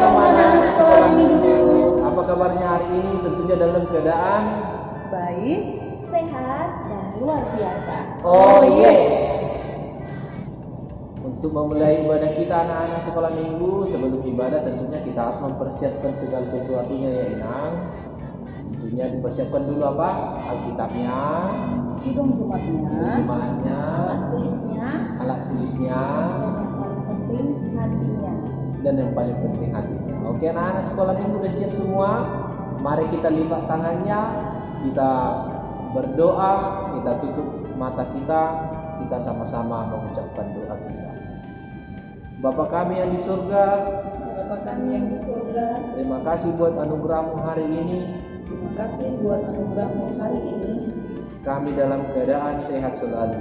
Shalom anak sekolah minggu. Apa kabarnya hari ini? Tentunya dalam keadaan baik, sehat, dan luar biasa. Oh yes. Untuk memulai ibadah kita anak-anak sekolah minggu, sebelum ibadah tentunya kita harus mempersiapkan segala sesuatunya ya Inang. Tentunya dipersiapkan dulu apa? Alkitabnya, hidung Jumatnya, alat tulisnya, dan yang paling penting hatinya. Oke anak-anak sekolah minggu udah siap semua? Mari kita lipat tangannya, kita berdoa, kita tutup mata kita sama-sama mengucapkan doa kita. Bapa kami yang di surga, terima kasih buat anugerah-Mu hari ini. Kami dalam keadaan sehat selalu.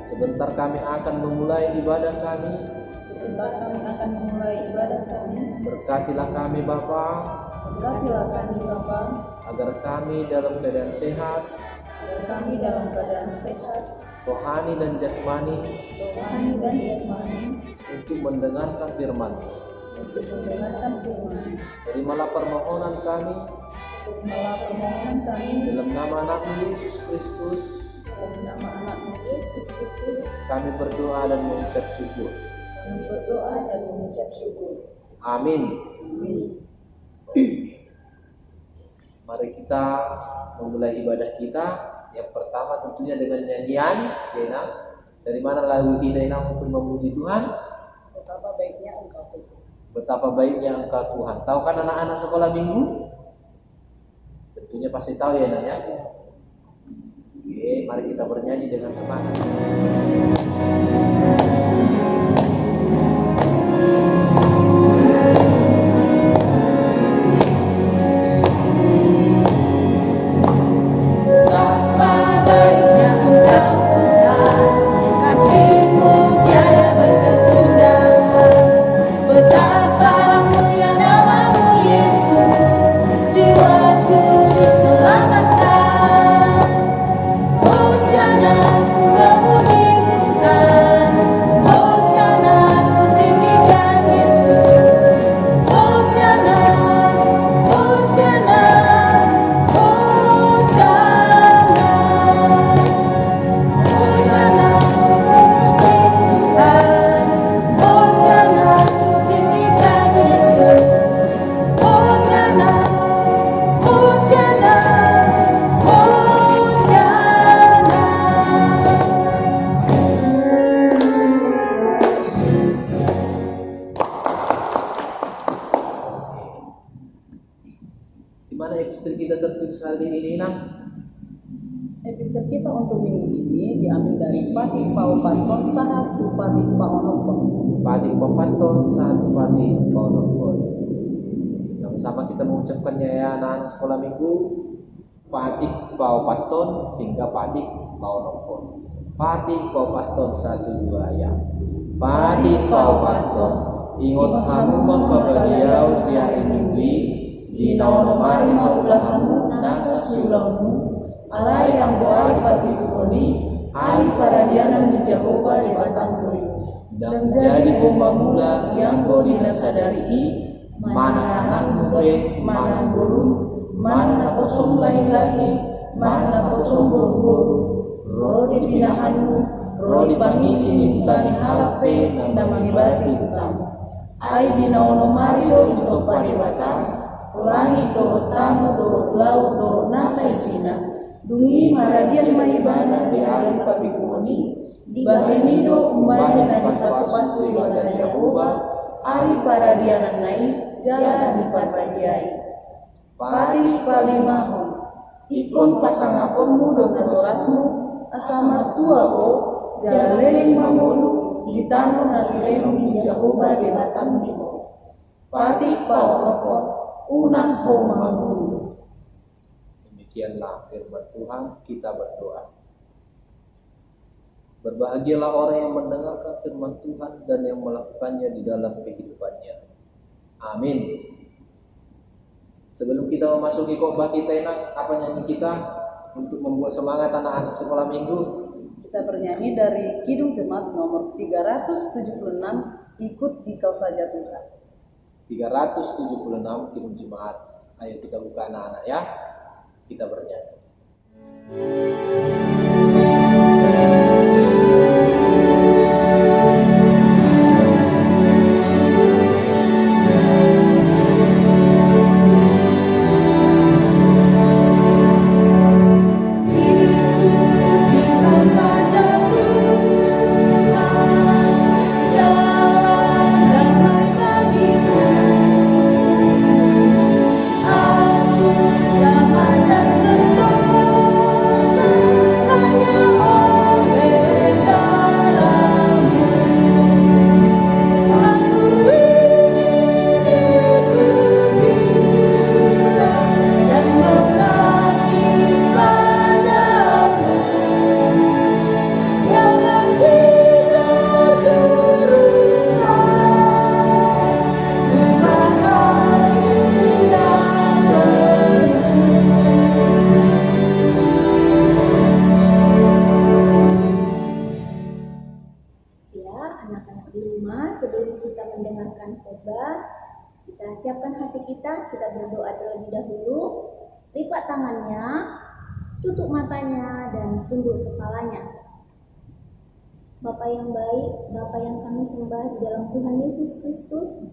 Sebentar kami akan memulai ibadah kami. Berkatilah kami Bapa, agar kami dalam keadaan sehat, rohani dan jasmani, untuk mendengarkan firman. Terimalah permohonan kami dalam nama anakmu Yesus Kristus. Kami berdoa dan mengucap syukur. Amin. Mari kita memulai ibadah kita. Yang pertama tentunya dengan nyanyian, Dena. Dari mana lagu Dena untuk memuji Tuhan? betapa baiknya Engkau Tuhan. Betapa baiknya Engkau Tuhan. Tahu kan anak-anak sekolah minggu? Tentunya pasti tahu ya Nanya. Oke, mari kita bernyanyi dengan semangat. Epistel kita untuk minggu ini diambil dari Patik Paupanton Sahat Patik Paonopon. Patik Paupanton Sahat Patik Paonopon. Sama-sama kita mengucapkannya ya anak-anak sekolah minggu. Patik Paupanton hingga Patik Paonopon. Patik Paupanton 1 2 ya. Patik Paupanton ingot hamu mengkabadiau di hari minggu di naonomari maulah hamu nasa siulamu alai yang doa pagi tukoni hari paradiana di Jehovah di batang buri dan jadi bomba mula yang bodina sadari mana anak mube mana guru mana posong lahi mana posong guru roh dipinahanmu roh dipangisi ditani harape dan mangibati utama ai dinaono mario untuk pada batang ulangi doa tamu doa laut doa nasa isina dungi maradian mahibana di alim pabikuni di bahenido umbahin na dipasupasu ibadah Jehovah ari paradianan naik jalan di parpadiai pati palimahon ikon pasangaponmu do katorasmu asal mertua o jalan leleng mamolu di tanah nalileng di Jehovah di batang nimo pati paonopon unang homamulu. Demikianlah firman Tuhan, kita berdoa. Berbahagialah orang yang mendengarkan firman Tuhan dan yang melakukannya di dalam kehidupannya. Amin. Sebelum kita memasuki khotbah kita enak, apa nyanyi kita untuk membuat semangat anak-anak sekolah minggu? Kita bernyanyi dari Kidung Jemaat nomor 376, ikut di Kau Saja Tuhan. 376 kirim jemaat. Ayo kita buka anak-anak ya. Kita bernyanyi. Kita siapkan hati kita berdoa terlebih dahulu. Lipat tangannya, tutup matanya, dan tunduk kepalanya. Bapa yang baik, Bapa yang kami sembah di dalam Tuhan Yesus Kristus,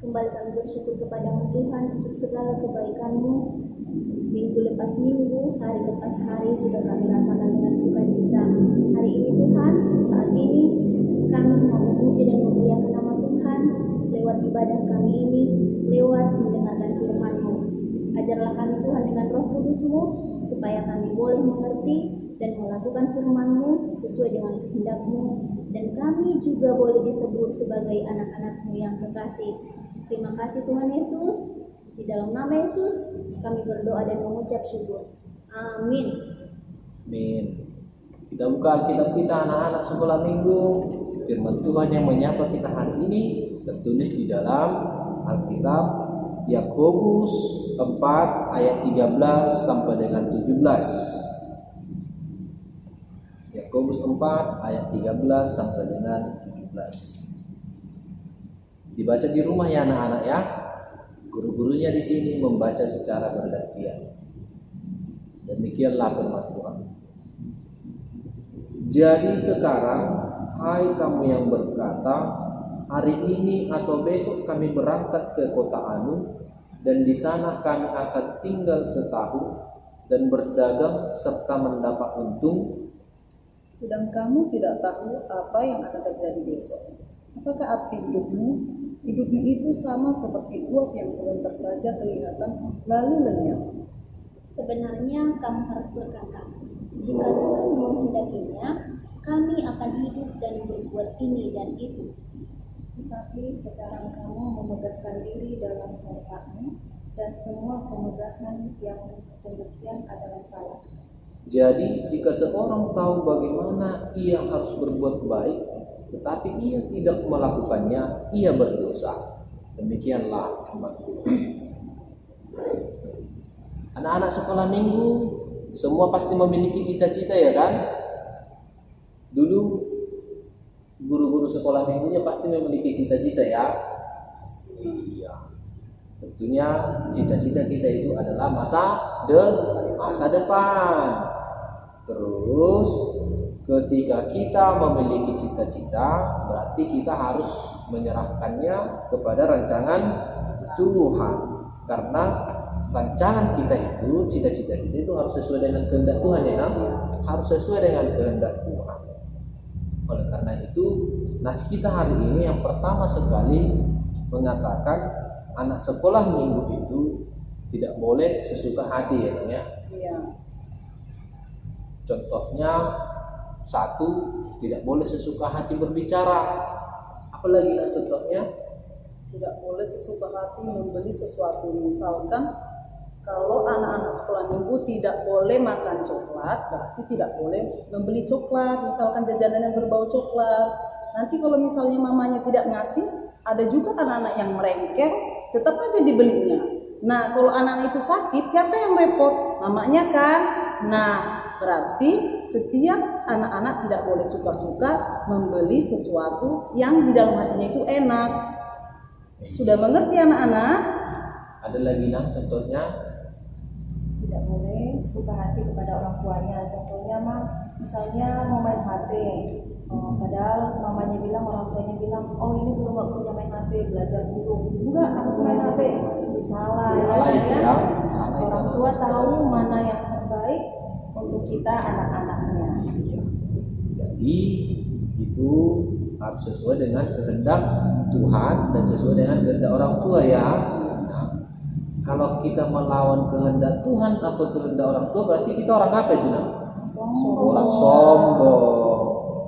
kembali kami bersyukur kepadamu Tuhan untuk segala kebaikan-Mu. Minggu lepas minggu, hari lepas hari sudah kami rasakan dengan sukacita. Hari ini Tuhan, saat ini kami mau memuji dan memuliakan nama Tuhan lewat ibadah kami ini, lewat mendengarkan firman-Mu. Ajarlah kami Tuhan dengan Roh Kudus-Mu, supaya kami boleh mengerti dan melakukan firman-Mu sesuai dengan kehendak-Mu, dan kami juga boleh disebut sebagai anak-anak-Mu yang kekasih. Terima kasih Tuhan Yesus. Di dalam nama Yesus kami berdoa dan mengucap syukur. Amin. Amin. Kita buka Alkitab kita anak-anak sekolah minggu. Firman Tuhan yang menyapa kita hari ini tertulis di dalam Alkitab Yakobus 4 ayat 13 sampai dengan 17. Yakobus 4 ayat 13 sampai dengan 17. Dibaca di rumah ya anak-anak ya. Guru-gurunya di sini membaca secara bergantian. Demikianlah firman Tuhan. Jadi sekarang, hai kamu yang berkata, hari ini atau besok kami berangkat ke kota Anu, dan di sana kami akan tinggal setahun dan berdagang serta mendapat untung. Sedang kamu tidak tahu apa yang akan terjadi besok. Apakah arti hidupmu? Hidupmu itu sama seperti uap yang sebentar saja kelihatan lalu lenyap. Sebenarnya kamu harus berkata, jika Tuhan menghendakinya, kami akan hidup dan berbuat ini dan itu. Tetapi sekarang kamu memegahkan diri dalam congkakmu, dan semua pemegahan yang demikian adalah salah. Jadi jika seorang tahu bagaimana ia harus berbuat baik, tetapi ia tidak melakukannya, ia berdosa. Demikianlah firman Tuhan. Anak-anak sekolah minggu semua pasti memiliki cita-cita ya kan? Dulu guru-guru sekolah minggunya pasti memiliki cita-cita ya. Iya. Tentunya cita-cita kita itu adalah masa depan. Terus ketika kita memiliki cita-cita, berarti kita harus menyerahkannya kepada rancangan Tuhan. Karena rancangan kita itu, cita-cita kita itu harus sesuai dengan kehendak Tuhan ya kan? Harus sesuai dengan kehendak Tuhan. Oleh karena itu, nas kita hari ini yang pertama sekali mengatakan anak sekolah minggu itu tidak boleh sesuka hati ya kan ya? Iya. Contohnya, satu, tidak boleh sesuka hati berbicara. Apalagi contohnya? Tidak boleh sesuka hati membeli sesuatu. Misalkan kalau anak-anak sekolah minggu tidak boleh makan coklat, berarti tidak boleh membeli coklat. Misalkan jajanan yang berbau coklat. Nanti kalau misalnya mamanya tidak ngasih, ada juga anak-anak yang merengkel, tetap aja dibelinya. Nah, kalau anak-anak itu sakit, siapa yang repot? Mamanya kan. Nah, berarti setiap anak-anak tidak boleh suka-suka membeli sesuatu yang di dalam hatinya itu enak. Sudah mengerti anak-anak? Ada lagi contohnya? Tidak boleh suka hati kepada orang tuanya. Contohnya misalnya mau main HP, padahal mamanya bilang, orang tuanya bilang, oh ini belum waktunya main HP, belajar dulu. Enggak, harus main HP. Itu salah ya. Orang tua tahu mana yang terbaik untuk kita anak-anaknya. Jadi itu harus sesuai dengan kehendak Tuhan dan sesuai dengan kehendak orang tua ya. Nah, kalau kita melawan kehendak Tuhan atau kehendak orang tua, berarti kita orang apa itu? Orang sombong.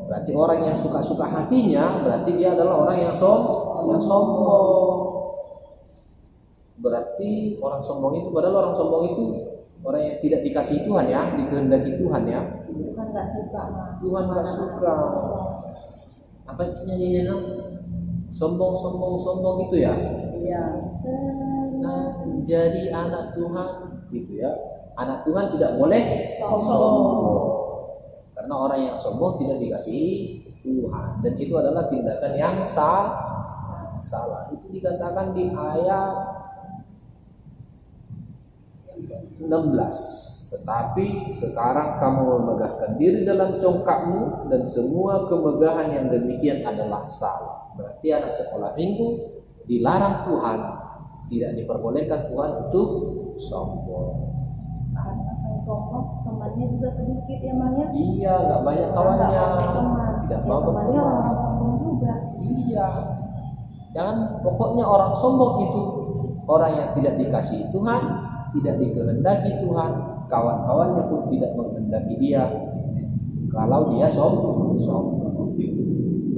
Berarti orang yang suka-suka hatinya, berarti dia adalah orang yang sombong. Berarti orang sombong itu, padahal orang sombong itu orang yang tidak dikasih Tuhan ya, dikehendaki Tuhan ya. Tuhan nggak suka, Tuhan nggak suka. Apa itu nyanyinya? Sombong itu ya. Iya. Jadi anak Tuhan gitu ya. Anak Tuhan tidak boleh sombong. Karena orang yang sombong tidak dikasihi Tuhan, dan itu adalah tindakan yang salah. Itu dikatakan di ayat 16. Tetapi sekarang kamu memegahkan diri dalam congkakmu, dan semua kemegahan yang demikian adalah salah. Berarti anak sekolah minggu dilarang Tuhan, tidak diperbolehkan Tuhan untuk sombong. Karena kalau sombong temannya juga sedikit ya Manya. Iya, nggak banyak kawannya. Tidak mau temannya orang sombong juga. Iya. Jangan, pokoknya orang sombong itu orang yang tidak dikasihi Tuhan, tidak dikehendaki Tuhan, kawan-kawannya pun tidak menghendaki dia. Kalau dia sombong.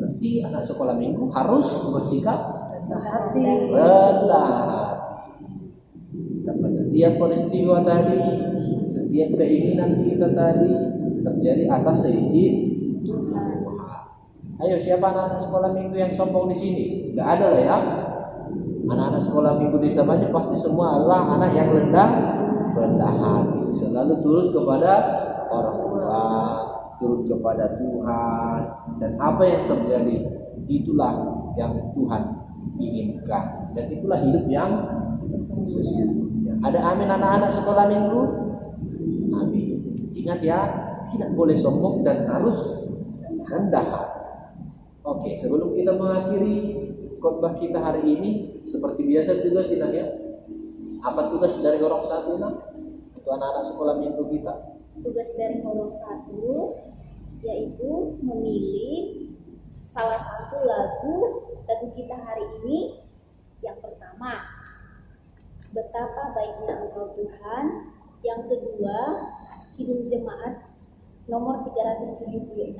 Berarti anak sekolah minggu harus bersikap rendah hati. Karena setiap peristiwa tadi, setiap keinginan kita tadi terjadi atas seizin Tuhan. Ayo, siapa anak-anak sekolah minggu yang sombong di sini? Gak ada lah ya. Anak-anak sekolah minggu di Desa Maju pasti semua adalah anak yang rendah hati, selalu turut kepada orang tua, turut kepada Tuhan, dan apa yang terjadi itulah yang Tuhan inginkan, dan itulah hidup yang sesungguhnya. Ada amin anak-anak sekolah minggu? Amin. Ingat ya, tidak boleh sombong dan harus rendah hati. Oke, sebelum kita mengakhiri khotbah kita hari ini, seperti biasa juga ya. Apa tugas dari orang satu untuk anak-anak sekolah minggu kita? Tugas dari Holong 1 yaitu memilih salah satu lagu kita hari ini. Yang pertama, Betapa Baiknya Engkau Tuhan. Yang kedua, Kidung Jemaat nomor 376.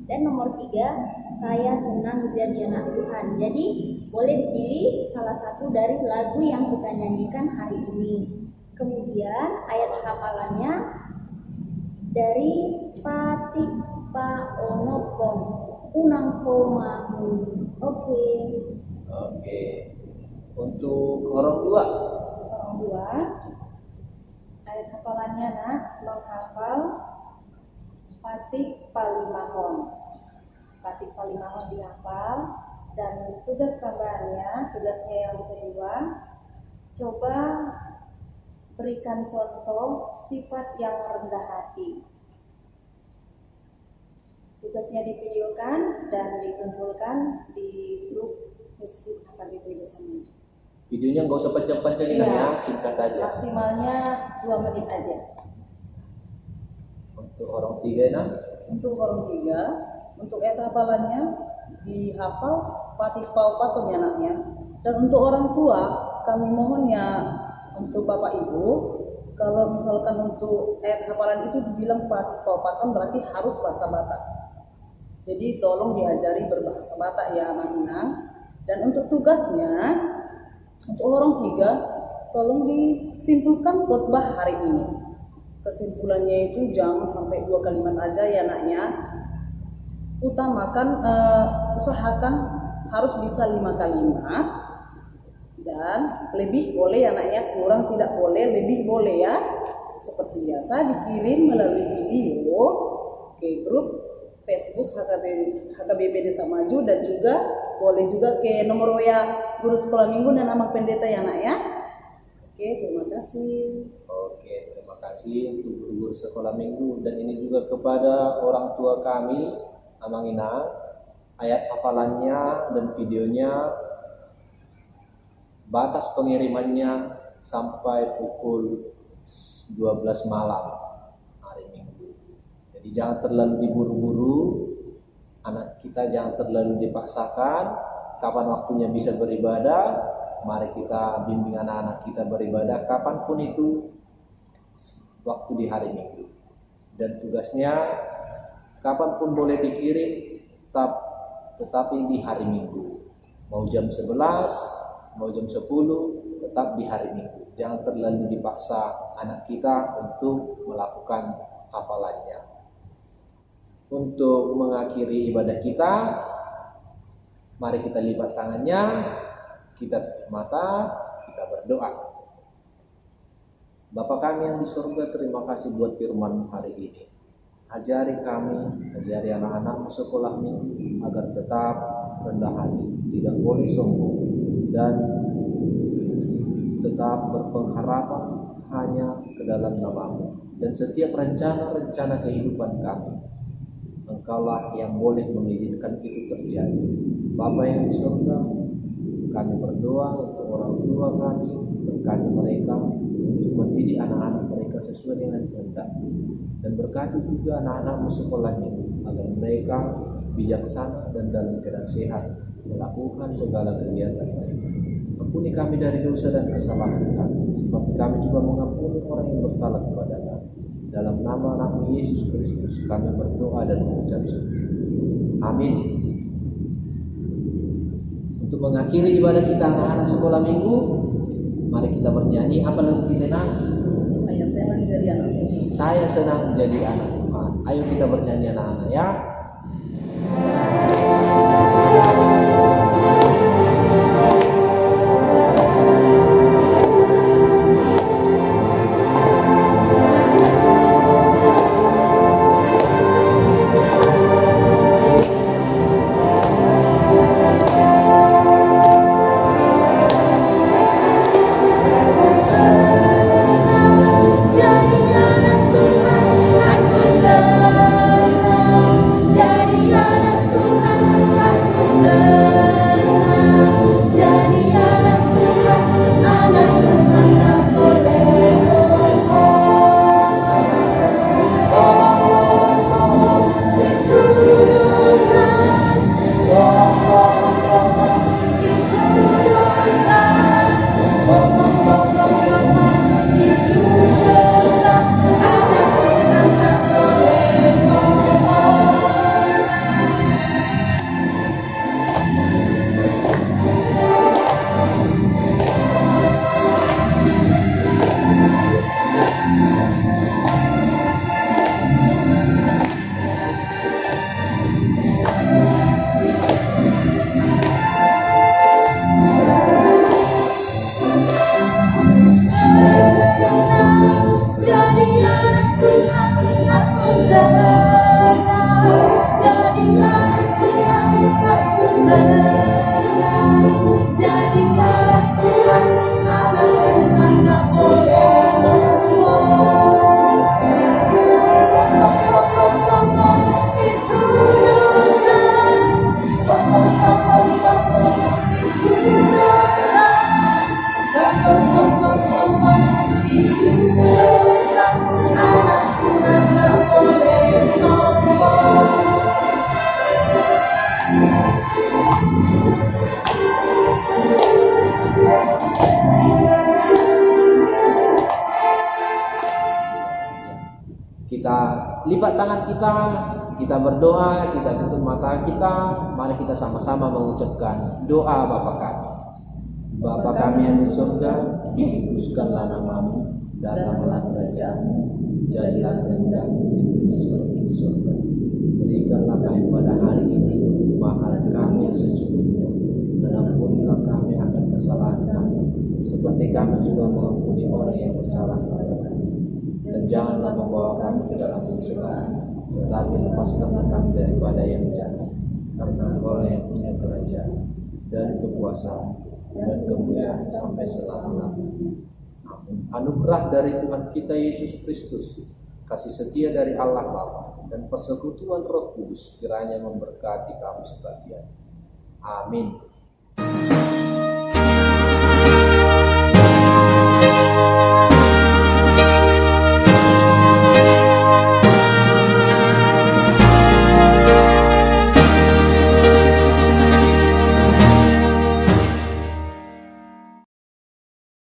Dan nomor 3, Saya Senang Jadi Anak Tuhan. Jadi boleh dipilih salah satu dari lagu yang kita nyanyikan hari ini. Kemudian ayat hafalannya dari Patik Pa Onopon Unang Komahu. Oke. Untuk orang tua, ayat hafalannya menghafal Patik Palimahon. Patik Palimahon dihafal, dan tugasnya yang kedua, coba berikan contoh sifat yang rendah hati. Tugasnya divideokan dan dikumpulkan di grup Facebook HKBP Desa Maju. videonya nggak usah panjang-panjang ya, singkat aja. Maksimalnya 2 menit aja. Untuk orang tiga Untuk orang 3, untuk ayat hafalannya dihafal Patik Pau Patung anaknya. Dan untuk orang tua, kami mohon ya untuk Bapak Ibu, kalau misalkan untuk ayat hafalan itu dibilang Patik Pau Patung berarti harus bahasa Batak. Jadi tolong diajari berbahasa Batak ya anak-anak. Dan untuk tugasnya, untuk orang 3, tolong disimpulkan khotbah hari ini. Kesimpulannya itu jangan sampai 2 kalimat aja ya anaknya. Utamakan, usahakan harus bisa 5 kalimat, dan lebih boleh anaknya, kurang tidak boleh, lebih boleh ya. seperti biasa dikirim melalui video ke grup Facebook HKBP Desa Maju, dan juga boleh juga ke nomor WA guru sekolah minggu dan amang pendeta ya nak ya. Oke, terima kasih. Oke, terima kasih untuk guru-guru sekolah minggu, dan ini juga kepada orang tua kami, Amang Ina, ayat hafalannya dan videonya, batas pengirimannya sampai pukul 12 malam hari Minggu. Jadi jangan terlalu diburu-buru, anak kita jangan terlalu dipaksakan. Kapan waktunya bisa beribadah, mari kita bimbing anak-anak kita beribadah kapanpun itu, waktu di hari Minggu. Dan tugasnya kapanpun boleh dikirim, tetapi di hari Minggu. Mau jam 11, mau jam 10, tetap di hari Minggu. Jangan terlalu dipaksa anak kita untuk melakukan hafalannya. Untuk mengakhiri ibadah kita, mari kita lipat tangannya, kita tutup mata, kita berdoa. Bapa kami yang di surga, terima kasih buat firman hari ini. Ajari kami, ajari anak-anak sekolah minggu agar tetap rendah hati, tidak boleh sombong, dan tetap berpengharapan hanya ke dalam nama-Mu. Dan setiap rencana-rencana kehidupan kami, Engkaulah yang boleh mengizinkan itu terjadi. Bapa yang di surga, kami berdoa untuk orang tua kami, berkati mereka untuk mendidik anak-anak mereka sesuai dengan kehendak, dan berkati juga anak-anak sekolah ini agar mereka bijaksana dan dalam keadaan sehat melakukan segala kegiatan mereka. Ampuni kami dari dosa dan kesalahan kami, seperti kami juga mengampuni orang yang bersalah kepada kami. Dalam nama Anak-Mu Yesus Kristus kami berdoa dan mengucap syukur. Amin. Untuk mengakhiri ibadah kita anak-anak sekolah minggu, mari kita bernyanyi. Apa lagu kita nak? Saya senang jadi anak Tuhan. Saya senang jadi anak Tuhan. Ayo kita bernyanyi anak-anak ya. Kita lipat tangan kita berdoa, kita tutup mata kita. Mari kita sama-sama mengucapkan doa Bapa kami. Bapa kami yang di surga, dikuduskanlah nama-Mu, datanglah kerajaan-Mu, jadilah kehendak-Mu di bumi seperti di surga. Berikanlah kami pada hari ini makanan kami yang secukupnya, dan ampunilah kami akan kesalahan kami, seperti kami juga mengampuni orang yang bersalah kepada kami. dan janganlah membawa kami ke dalam pencobaan, tetapi lepaskanlah kami daripada yang jahat. Karena Engkau yang punya kerajaan dan kekuasaan dan kemuliaan sampai selama-lamanya. Amin. Anugerah dari Tuhan kita Yesus Kristus, kasih setia dari Allah Bapa, dan persekutuan Roh Kudus kiranya memberkati kamu sekalian. Amin.